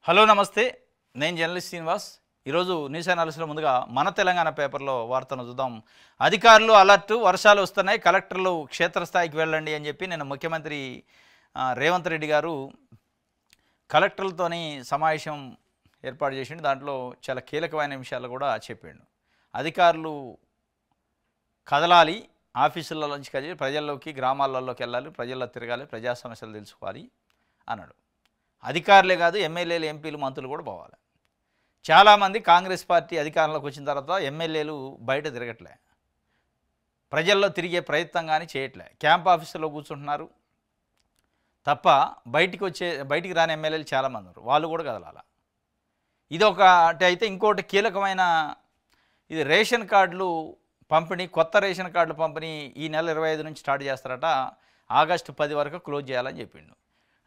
Hello నమస్తే, నేను journalist Srinivas. ఈరోజు న్యూస్ అనాలిసిస్లో ముందుగా మన తెలంగాణ పేపర్లో వార్తను చూద్దాం. అధికారులు అలర్ట్, వర్షాలు వస్తున్నాయి, కలెక్టర్లు క్షేత్రస్థాయికి వెళ్ళండి అని చెప్పి నేను ముఖ్యమంత్రి రేవంత్ రెడ్డి గారు కలెక్టర్లతోని సమావేశం ఏర్పాటు చేసిండు. దాంట్లో చాలా కీలకమైన విషయాలు కూడా చెప్పిండు. అధికారులు కదలాలి, ఆఫీసుల నుంచి కదిలి ప్రజల్లోకి, గ్రామాలలోకి వెళ్ళాలి, ప్రజల్లో తిరగాలి, ప్రజా సమస్యలు తెలుసుకోవాలి అన్నాడు. అధికారులే కాదు, ఎమ్మెల్యేలు, ఎంపీలు, మంత్రులు కూడా పోవాలి. చాలామంది కాంగ్రెస్ పార్టీ అధికారంలోకి వచ్చిన తర్వాత ఎమ్మెల్యేలు బయట తిరగట్లే, ప్రజల్లో తిరిగే ప్రయత్నం కానీ చేయట్లే, క్యాంప్ ఆఫీసులో కూర్చుంటున్నారు తప్ప బయటికి రాని ఎమ్మెల్యేలు చాలామంది ఉన్నారు. వాళ్ళు కూడా కదలాల. ఇదొకటి అయితే, ఇంకోటి కీలకమైన, ఇది రేషన్ కార్డులు పంపిణీ, కొత్త రేషన్ కార్డులు పంపిణీ ఈ నెల 25 నుంచి స్టార్ట్ చేస్తారట. ఆగస్టు 10 వరకు క్లోజ్ చేయాలని చెప్పిండు.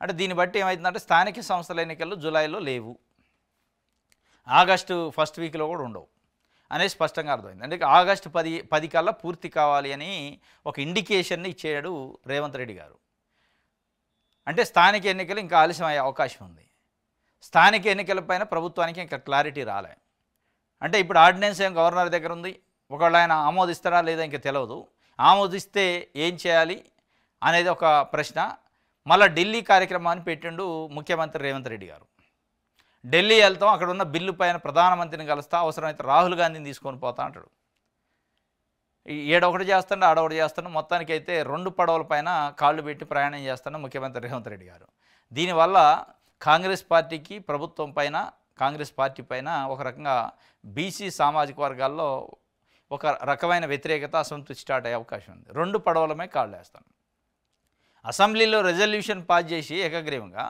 అంటే దీన్ని బట్టి ఏమవుతుందంటే, స్థానిక సంస్థల ఎన్నికలు జూలైలో లేవు, ఆగస్టు ఫస్ట్ వీక్లో కూడా ఉండవు అనేది స్పష్టంగా అర్థమైంది. అంటే ఆగస్టు 10 కల్లా పూర్తి కావాలి అని ఒక ఇండికేషన్ని ఇచ్చాడు రేవంత్ రెడ్డి గారు. అంటే స్థానిక ఎన్నికలు ఇంకా ఆలస్యం అయ్యే అవకాశం ఉంది. స్థానిక ఎన్నికలపైన ప్రభుత్వానికి ఇంకా క్లారిటీ రాలే. అంటే ఇప్పుడు ఆర్డినెన్స్ ఏం గవర్నర్ దగ్గర ఉంది, ఒకవేళ ఆయన ఆమోదిస్తారా లేదా ఇంకా తెలియదు. ఆమోదిస్తే ఏం చేయాలి అనేది ఒక ప్రశ్న. మళ్ళీ ఢిల్లీ కార్యక్రమాన్ని పెట్టిండు ముఖ్యమంత్రి రేవంత్ రెడ్డి గారు. ఢిల్లీ వెళ్తాం, అక్కడ ఉన్న బిల్లు పైన ప్రధానమంత్రిని కలుస్తా, అవసరమైతే రాహుల్ గాంధీని తీసుకొని పోతా అంటాడు. ఏడొకటి చేస్తాడు, ఆడొకటి చేస్తాడు. మొత్తానికి అయితే 2 పడవల పైన కాళ్ళు పెట్టి ప్రయాణం చేస్తాడు ముఖ్యమంత్రి రేవంత్ రెడ్డి గారు. దీనివల్ల కాంగ్రెస్ పార్టీకి, ప్రభుత్వం పైన, కాంగ్రెస్ పార్టీ పైన ఒక రకంగా బీసీ సామాజిక వర్గాల్లో ఒక రకమైన వ్యతిరేకత, అసంతృప్తి స్టార్ట్ అయ్యే అవకాశం ఉంది. 2 పడవలమే కాళ్ళు వేస్తాను. అసెంబ్లీలో రెజల్యూషన్ పాస్ చేసి ఏకగ్రీవంగా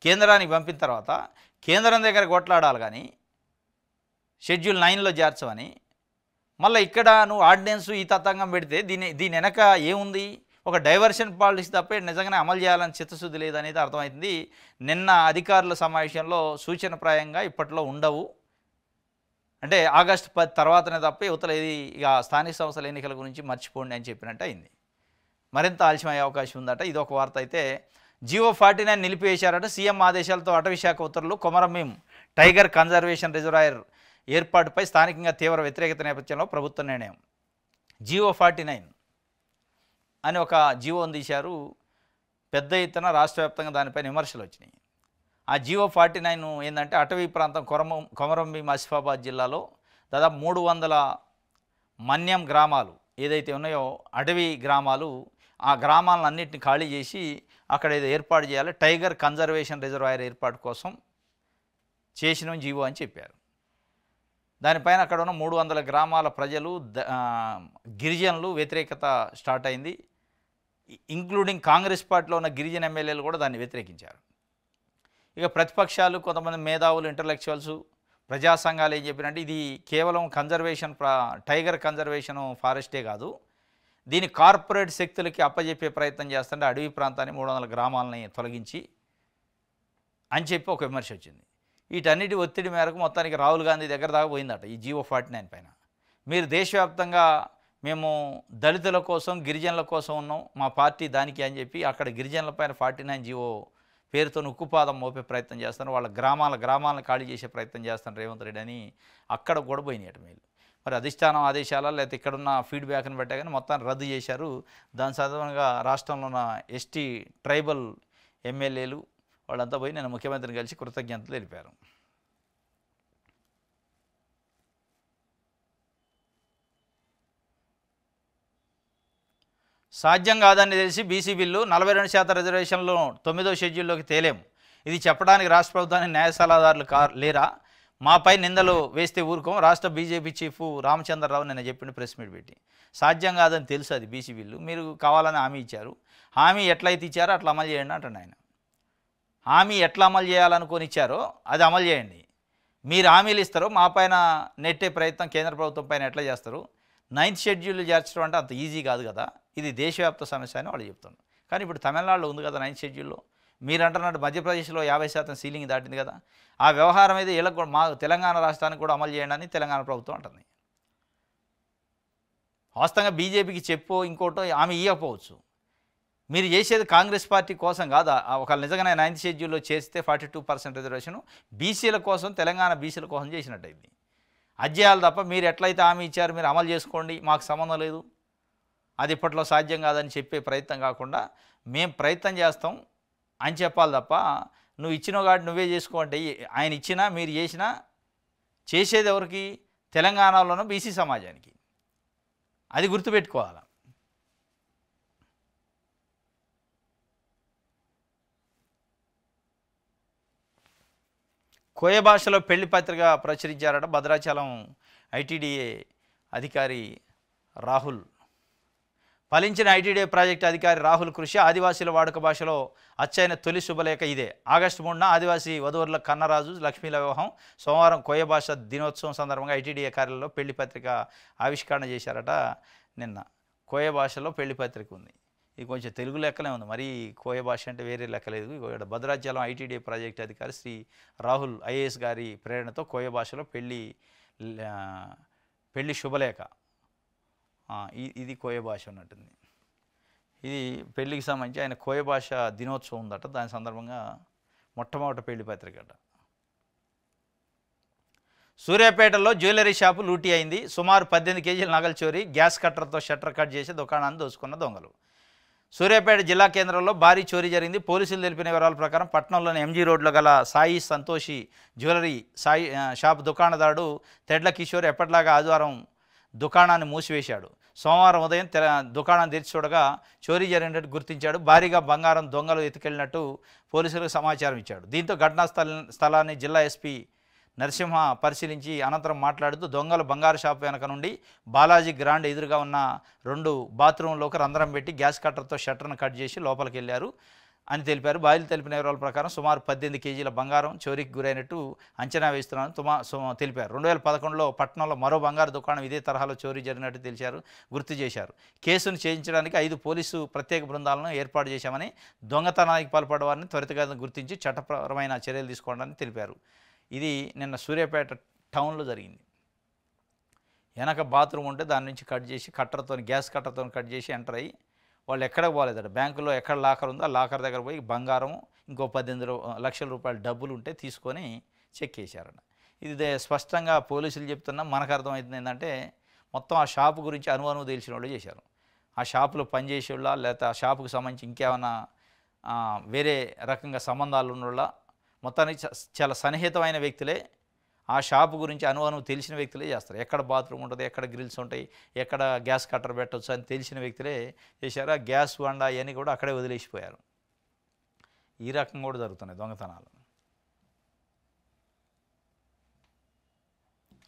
కేంద్రానికి పంపిన తర్వాత కేంద్రం దగ్గర కొట్లాడాలి కానీ షెడ్యూల్ 9లో చేర్చమని, మళ్ళీ ఇక్కడ నువ్వు ఆర్డినెన్స్ ఈ తతంగం పెడితే దీని వెనక ఏముంది? ఒక డైవర్షన్ పాలిటిక్స్ తప్ప నిజంగానే అమలు చేయాలని చిత్తశుద్ధి లేదనేది అర్థమవుతుంది. నిన్న అధికారుల సమావేశంలో సూచనప్రాయంగా ఇప్పట్లో ఉండవు, అంటే ఆగస్టు 10 తర్వాతనే తప్ప యువతలు ఏది ఇక స్థానిక సంస్థల ఎన్నికల గురించి మర్చిపోండి అని చెప్పినట్టు అయింది. మరింత ఆలస్యం అయ్యే అవకాశం ఉందట. ఇది ఒక వార్త అయితే, జియో 49 నిలిపివేశారట. సీఎం ఆదేశాలతో అటవీశాఖ ఉత్తర్వులు. కొమరంభీం టైగర్ కన్జర్వేషన్ రిజర్వాయర్ ఏర్పాటుపై స్థానికంగా తీవ్ర వ్యతిరేకత నేపథ్యంలో ప్రభుత్వ నిర్ణయం. జియో 49 అని ఒక జియోని తీశారు. పెద్ద ఎత్తున రాష్ట్ర వ్యాప్తంగా దానిపైన విమర్శలు వచ్చినాయి. ఆ జియో 49 ఏంటంటే, అటవీ ప్రాంతం కొమరంభీం ఆసిఫాబాద్ జిల్లాలో దాదాపు 300 మన్యం గ్రామాలు ఏదైతే ఉన్నాయో, అటవీ గ్రామాలు, ఆ గ్రామాలను అన్నింటిని ఖాళీ చేసి అక్కడ ఏదో ఏర్పాటు చేయాలి, టైగర్ కన్జర్వేషన్ రిజర్వాయర్ ఏర్పాటు కోసం చేసిన జీవో అని చెప్పారు. దానిపైన అక్కడ ఉన్న 300 గ్రామాల ప్రజలు, గిరిజనులు వ్యతిరేకత స్టార్ట్ అయింది. ఇంక్లూడింగ్ కాంగ్రెస్ పార్టీలో ఉన్న గిరిజన ఎమ్మెల్యేలు కూడా దాన్ని వ్యతిరేకించారు. ఇక ప్రతిపక్షాలు, కొంతమంది మేధావులు, ఇంటలెక్చువల్స్, ప్రజా సంఘాలు ఏం చెప్పినంటే, ఇది కేవలం టైగర్ కన్జర్వేషన్ ఫారెస్టే కాదు, దీని కార్పొరేట్ శక్తులకి అప్పజెప్పే ప్రయత్నం చేస్తుంటే అడవి ప్రాంతాన్ని 300 గ్రామాలని తొలగించి అని చెప్పి ఒక విమర్శ వచ్చింది. వీటన్నిటి ఒత్తిడి మేరకు మొత్తానికి రాహుల్ గాంధీ దగ్గర దాకా పోయిందట ఈ జియో 49 పైన. మీరు దేశవ్యాప్తంగా మేము దళితుల కోసం, గిరిజనుల కోసం ఉన్నాం, మా పార్టీ దానికి అని చెప్పి అక్కడ గిరిజనుల పైన 49 జియో పేరుతో ఉక్కుపాదం మోపే ప్రయత్నం చేస్తాను, వాళ్ళ గ్రామాలను ఖాళీ చేసే ప్రయత్నం చేస్తాను రేవంత్ రెడ్డి అని అక్కడ కూడా పోయినాయట మేలు. మరి అధిష్టానం ఆదేశాల లేకపోతే ఇక్కడున్న ఫీడ్బ్యాక్ని బట్టే కానీ మొత్తాన్ని రద్దు చేశారు. దాని సాధారణంగా రాష్ట్రంలో ఉన్న ఎస్టీ ట్రైబల్ ఎమ్మెల్యేలు వాళ్ళంతా పోయి నేను ముఖ్యమంత్రిని కలిసి కృతజ్ఞతలు తెలిపారు. సాధ్యం కాదని తెలిసి బీసీ బిల్లు 42% రిజర్వేషన్లు 9వ షెడ్యూల్లోకి తేలేం. ఇది చెప్పడానికి రాష్ట్ర ప్రభుత్వానికి న్యాయ సలహాదారులు లేరా? మాపై నిందలు వేస్తే ఊరుకోం. రాష్ట్ర బీజేపీ చీఫ్ రామచంద్రరావు నిన్న చెప్పిండు ప్రెస్ మీట్ పెట్టి. సాధ్యం కాదని తెలుసు అది బీసీ బిల్లు, మీరు కావాలని హామీ ఇచ్చారు, హామీ ఎట్లయితే ఇచ్చారో అట్లా అమలు చేయండి అంటాడు ఆయన. హామీ ఎట్లా అమలు చేయాలనుకొని ఇచ్చారో అది అమలు చేయండి. మీరు హామీలు ఇస్తారో మా పైన నెట్టే ప్రయత్నం కేంద్ర ప్రభుత్వం పైన ఎట్లా చేస్తారు? 9th షెడ్యూల్ చేర్చడం అంటే అంత ఈజీ కాదు కదా, ఇది దేశవ్యాప్త సమస్య అని వాళ్ళు చెప్తున్నారు. కానీ ఇప్పుడు తమిళనాడులో ఉంది కదా 9th షెడ్యూల్లో. మీరు అంటున్నట్టు మధ్యప్రదేశ్లో 50% సీలింగ్ దాటింది కదా. ఆ వ్యవహారం అయితే వీళ్ళకి కూడా, మా తెలంగాణ రాష్ట్రానికి కూడా అమలు చేయండి అని తెలంగాణ ప్రభుత్వం అంటుంది. వాస్తవంగా బీజేపీకి చెప్పో ఇంకోటో ఆమె ఇవ్వకపోవచ్చు, మీరు చేసేది కాంగ్రెస్ పార్టీ కోసం కాదా? ఒకవేళ నిజంగానే 9th షెడ్యూల్లో చేస్తే 42% రిజర్వేషన్ బీసీల కోసం, తెలంగాణ బీసీల కోసం చేసినట్టయింది. అది చేయాలి తప్ప మీరు ఎట్లయితే హామీ ఇచ్చారు మీరు అమలు చేసుకోండి, మాకు సంబంధం లేదు, అది ఇప్పట్లో సాధ్యం కాదని చెప్పే ప్రయత్నం కాకుండా మేము ప్రయత్నం చేస్తాం అని చెప్పాలి తప్ప నువ్వు ఇచ్చినావు కాబట్టి నువ్వే చేసుకో అంటే ఆయన ఇచ్చినా మీరు చేసినా చేసేది ఎవరికి? తెలంగాణలోనూ బీసీ సమాజానికి. అది గుర్తుపెట్టుకోవాలి. కోయ భాషలో పెళ్లి పత్రిక ప్రచురించారట భద్రాచలం ఐటీడీఏ అధికారి రాహుల్. ఫలించిన ఐటీడీఏ ప్రాజెక్టు అధికారి రాహుల్ కృషి. ఆదివాసీల వాడుక భాషలో అచ్చైన తొలి శుభలేఖ ఇదే. ఆగస్టు 3న ఆదివాసీ వధువుల కన్నరాజు లక్ష్మీల వివాహం. సోమవారం కోయ భాష దినోత్సవం సందర్భంగా ఐటీడీఏ కార్యాలయంలో పెళ్లి పత్రిక ఆవిష్కరణ చేశారట. నిన్న కోయ భాషలో పెళ్లి పత్రిక ఉంది. ఇది కొంచెం తెలుగు లెక్కనే ఉంది, మరి కోయ భాష అంటే వేరే లెక్కలేదు. ఇక్కడ భద్రాచలం ఐటీడీఏ ప్రాజెక్టు అధికారి శ్రీ రాహుల్ ఐఏఎస్ గారి ప్రేరణతో కోయ భాషలో పెళ్లి శుభలేఖ, ఇది కోయ భాష ఉన్నట్టుంది. ఇది పెళ్లికి సంబంధించి ఆయన కోయ భాష దినోత్సవం ఉందట, దాని సందర్భంగా మొట్టమొదటి పెళ్లి పత్రిక అట. సూర్యాపేటలో జ్యువెలరీ షాపు లూటీ అయింది. సుమారు 18 కేజీల నగలు చోరీ. గ్యాస్ కట్టర్తో షట్టర్ కట్ చేసి దుకాణాన్ని దోచుకున్న దొంగలు. సూర్యాపేట జిల్లా కేంద్రంలో భారీ చోరీ జరిగింది. పోలీసులు తెలిపిన వివరాల ప్రకారం పట్టణంలోని ఎంజీ రోడ్లో గల సాయి సంతోషి జ్యువెలరీ షాప్ దుకాణదారుడు తెడ్ల కిషోర్ ఎప్పటిలాగా ఆదివారం దుకాణాన్ని మూసివేశాడు. సోమవారం ఉదయం దుకాణాన్ని తెరిచి చూడగా చోరీ జరిగినట్టు గుర్తించాడు. భారీగా బంగారం దొంగలు ఎత్తుకెళ్లినట్టు పోలీసులకు సమాచారం ఇచ్చాడు. దీంతో ఘటనా స్థలాన్ని జిల్లా ఎస్పీ నరసింహ పరిశీలించి అనంతరం మాట్లాడుతూ దొంగలు బంగారు షాప్ వెనక నుండి బాలాజీ గ్రాండ్ ఎదురుగా ఉన్న 2 బాత్రూంలోకి రంధ్రం పెట్టి గ్యాస్ కట్టర్తో షట్టర్ను కట్ చేసి లోపలికి వెళ్ళారు అని తెలిపారు. బాధితులు తెలిపిన వివరాల ప్రకారం సుమారు 18 కేజీల బంగారం చోరీకి గురైనట్టు అంచనా వేస్తున్నారని తెలిపారు. 2011లో పట్టణంలో మరో బంగారు దుకాణం ఇదే తరహాలో చోరీ జరిగినట్టు గుర్తు చేశారు. కేసును ఛేదించడానికి 5 పోలీసు ప్రత్యేక బృందాలను ఏర్పాటు చేశామని, దొంగతనానికి పాల్పడే వారిని త్వరితగతిన గుర్తించి చట్టపరమైన చర్యలు తీసుకోవడానికి తెలిపారు. ఇది నిన్న సూర్యాపేట టౌన్లో జరిగింది. వెనక బాత్రూమ్ ఉంటే దాని నుంచి కట్ చేసి గ్యాస్ కట్టర్తో కట్ చేసి ఎంటర్ అయ్యి వాళ్ళు ఎక్కడికి పోలేదట. బ్యాంకులో ఎక్కడ లాకర్ ఉందో ఆ లాకర్ దగ్గర పోయి బంగారం ఇంకో 18 లక్షల రూపాయల డబ్బులు ఉంటే తీసుకొని చెక్ చేశారట. ఇది స్పష్టంగా పోలీసులు చెప్తున్నా మనకు అర్థమవుతుంది ఏంటంటే మొత్తం ఆ షాపు గురించి అనుమానం తెలిసిన వాళ్ళు చేశారు. ఆ షాపులో పనిచేసేవాళ్ళ లేకపోతే ఆ షాపుకు సంబంధించి ఇంకేమైనా వేరే రకంగా సంబంధాలు ఉన్నోళ్ళ, మొత్తానికి చాలా సన్నిహితమైన వ్యక్తులే ఆ షాపు గురించి అనుమానం తెలిసిన వ్యక్తులే చేస్తారు. ఎక్కడ బాత్రూమ్ ఉంటుంది, ఎక్కడ గ్రిల్స్ ఉంటాయి, ఎక్కడ గ్యాస్ కట్టర్ పెట్టవచ్చు అని తెలిసిన వ్యక్తులే చేశారు. ఆ గ్యాస్ వండ అవన్నీ కూడా అక్కడే వదిలేసిపోయారు. ఈ రకంగా కూడా జరుగుతున్నాయి దొంగతనాలు.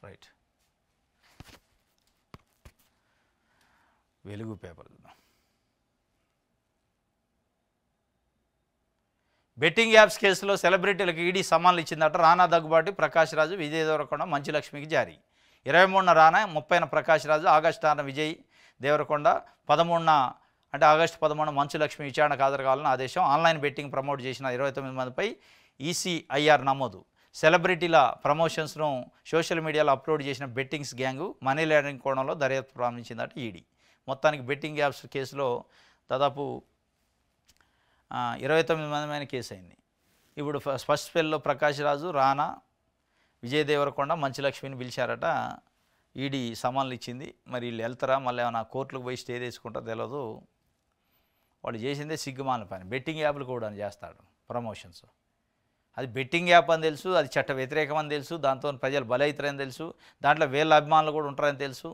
రైట్, వెలుగు పేపర్ చూద్దాం. బెట్టింగ్ యాప్స్ కేసులో సెలబ్రిటీలకు ఈడీ సమాన్లు ఇచ్చిందట. రానా దగ్గుబాటి, ప్రకాష్ రాజు, విజయ్ దేవరకొండ, మంచు లక్ష్మికి జారీ. 23న రానా, 30న ప్రకాష్ రాజు, ఆగస్టు 6న విజయ్ దేవరకొండ, 13న అంటే ఆగస్టు 13న మంచు లక్ష్మి విచారణకు హాజరు కావాలని ఆదేశం. ఆన్లైన్ బెట్టింగ్ ప్రమోట్ చేసిన 29 మందిపై ఈసీఐఆర్ నమోదు. సెలబ్రిటీల ప్రమోషన్స్ను సోషల్ మీడియాలో అప్లోడ్ చేసిన బెట్టింగ్స్ గ్యాంగు మనీ లాండరింగ్ కోణంలో దర్యాప్తు ప్రారంభించిందట ఈడీ. మొత్తానికి బెట్టింగ్ యాప్స్ కేసులో దాదాపు 29 మంది మీద కేసు అయింది. ఇప్పుడు ఫస్ట్ స్పెల్లో ప్రకాష్ రాజు, రానా, విజయ్ దేవరకొండ, మంచు లక్ష్మిని పిలిచారట. ఈడీ సమాన్లు ఇచ్చింది. మరి వీళ్ళు వెళ్తారా, మళ్ళీ ఏమైనా కోర్టులకు పోయి స్టే తెచ్చుకుంటారో తెలియదు. వాళ్ళు చేసిందే సిగ్గుమాలిన పని. బెట్టింగ్ యాప్లు కూడా చేస్తాడు ప్రమోషన్స్. అది బెట్టింగ్ యాప్ అని తెలుసు, అది చట్ట వ్యతిరేకం అని తెలుసు, దాంతో ప్రజలు బలవుతారని తెలుసు, దాంట్లో వేల అభిమానులు కూడా ఉంటారని తెలుసు.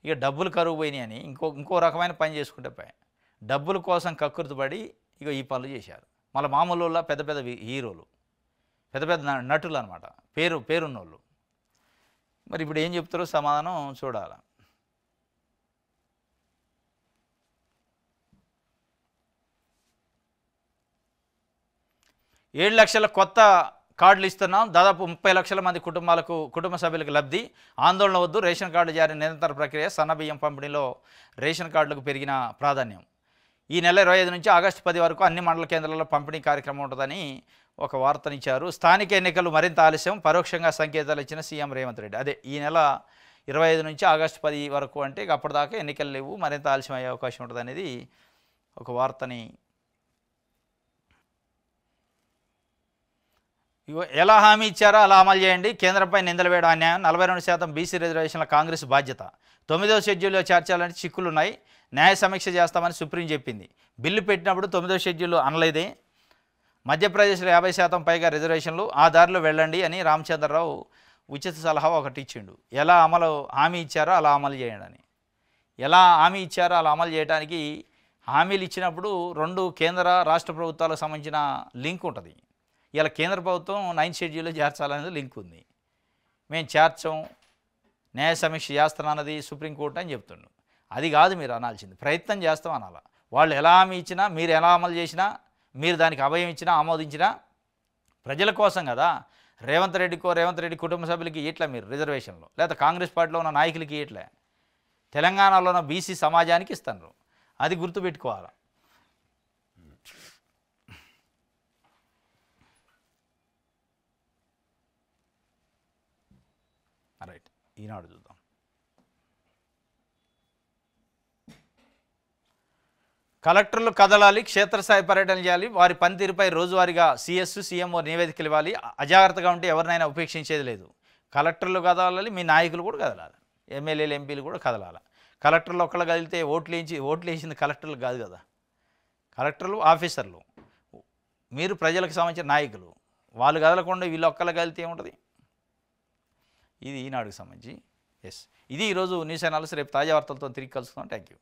ఇక డబ్బులు కరువు పోయినాయి అని ఇంకో రకమైన పని చేసుకుంటే పోయి డబ్బుల కోసం కక్కుర్తిపడి ఇక ఈ పనులు చేశారు. మళ్ళీ మామూలు వాళ్ళ పెద్ద పెద్ద హీరోలు, పెద్ద పెద్ద నటులు అనమాట, పేరున్నోళ్ళు. మరి ఇప్పుడు ఏం చెప్తారో సమాధానం చూడాలి. ఏడు లక్షల కొత్త కార్డులు ఇస్తున్నాం. దాదాపు 30 లక్షల మంది కుటుంబ సభ్యులకు లబ్ధి. ఆందోళన వద్దు, రేషన్ కార్డు జారీ నిరంతర ప్రక్రియ. సన్నబియ్యం పంపిణీలో రేషన్ కార్డులకు పెరిగిన ప్రాధాన్యం. ఈ నెల 25 నుంచి ఆగస్టు 10 వరకు అన్ని మండల కేంద్రాల్లో పంపిణీ కార్యక్రమం ఉంటుందని ఒక వార్తనిచ్చారు. స్థానిక ఎన్నికలు మరింత ఆలస్యం, పరోక్షంగా సంకేతాలు ఇచ్చిన సీఎం రేవంత్ రెడ్డి. అదే ఈ నెల 25 నుంచి ఆగస్టు 10 వరకు అంటే అప్పటిదాకా ఎన్నికలు లేవు, మరింత ఆలస్యం అయ్యే అవకాశం ఉంటుంది అనేది ఒక వార్తని ఎలా హామీ ఇచ్చారో అలా అమలు చేయండి, కేంద్రంపై నిందలు వేయడం అన్యాయం, 42% బీసీ రిజర్వేషన్ల కాంగ్రెస్ బాధ్యత, 9వ షెడ్యూల్లో చేర్చాలంటే చిక్కులున్నాయి, న్యాయ సమీక్ష చేస్తామని సుప్రీం చెప్పింది, బిల్లు పెట్టినప్పుడు 9వ షెడ్యూల్ అనలేదే, మధ్యప్రదేశ్లో 50% పైగా రిజర్వేషన్లు, ఆ దారిలో వెళ్ళండి అని రామచంద్రరావు ఉచిత సలహా ఒకటి ఇచ్చిండు. ఎలా హామీ ఇచ్చారో అలా అమలు చేయండి అని. ఎలా హామీ ఇచ్చారో అలా అమలు చేయడానికి హామీలు ఇచ్చినప్పుడు 2 కేంద్ర రాష్ట్ర ప్రభుత్వాలకు సంబంధించిన లింక్ ఉంటుంది. ఇలా కేంద్ర ప్రభుత్వం 9th షెడ్యూల్లో చేర్చాలనేది లింక్ ఉంది. మేము చేర్చం, న్యాయ సమీక్ష చేస్తానన్నది సుప్రీంకోర్టు అని చెప్తుండు. అది కాదు మీరు అనాల్సింది, ప్రయత్నం చేస్తాం అనాల. వాళ్ళు ఎలా హామీ ఇచ్చినా, మీరు ఎలా అమలు చేసినా, మీరు దానికి అభయం ఇచ్చినా ఆమోదించినా ప్రజల కోసం కదా. రేవంత్ రెడ్డి కుటుంబ సభ్యులకి ఇట్లా మీరు రిజర్వేషన్లో, లేదా కాంగ్రెస్ పార్టీలో ఉన్న నాయకులకి ఇట్లే, తెలంగాణలో ఉన్న బీసీ సమాజానికి ఇస్తున్నారు. అది గుర్తుపెట్టుకోవాలి. రైట్, ఈనాడు చూద్దాం. కలెక్టర్లు కదలాలి, క్షేత్రస్థాయి పర్యటన చేయాలి, వారి పనితీరుపై రోజువారీగా సిఎస్ సీఎంఓ నివేదికలు ఇవ్వాలి, అజాగ్రత్తగా ఉంటే ఎవరినైనా ఉపేక్షించేది లేదు. కలెక్టర్లు కదలాలి, మీ నాయకులు కూడా కదలాలి, ఎమ్మెల్యేలు ఎంపీలు కూడా కదలాలి. కలెక్టర్లు ఒక్కళ్ళు కదిలితే ఓట్లు వేసింది కలెక్టర్లు కాదు కదా, కలెక్టర్లు ఆఫీసర్లు, మీరు ప్రజలకు సంబంధించిన నాయకులు, వాళ్ళు కదలకుండా వీళ్ళు ఒక్కళ్ళు కదిలితే ఏముంటుంది. ఇది ఈనాడుకు సంబంధించి. ఇది ఈరోజు న్యూస్ అనాలిసిస్. రేపు తాజా వార్తలతో తిరిగి కలుసుకుందాం. Thank you.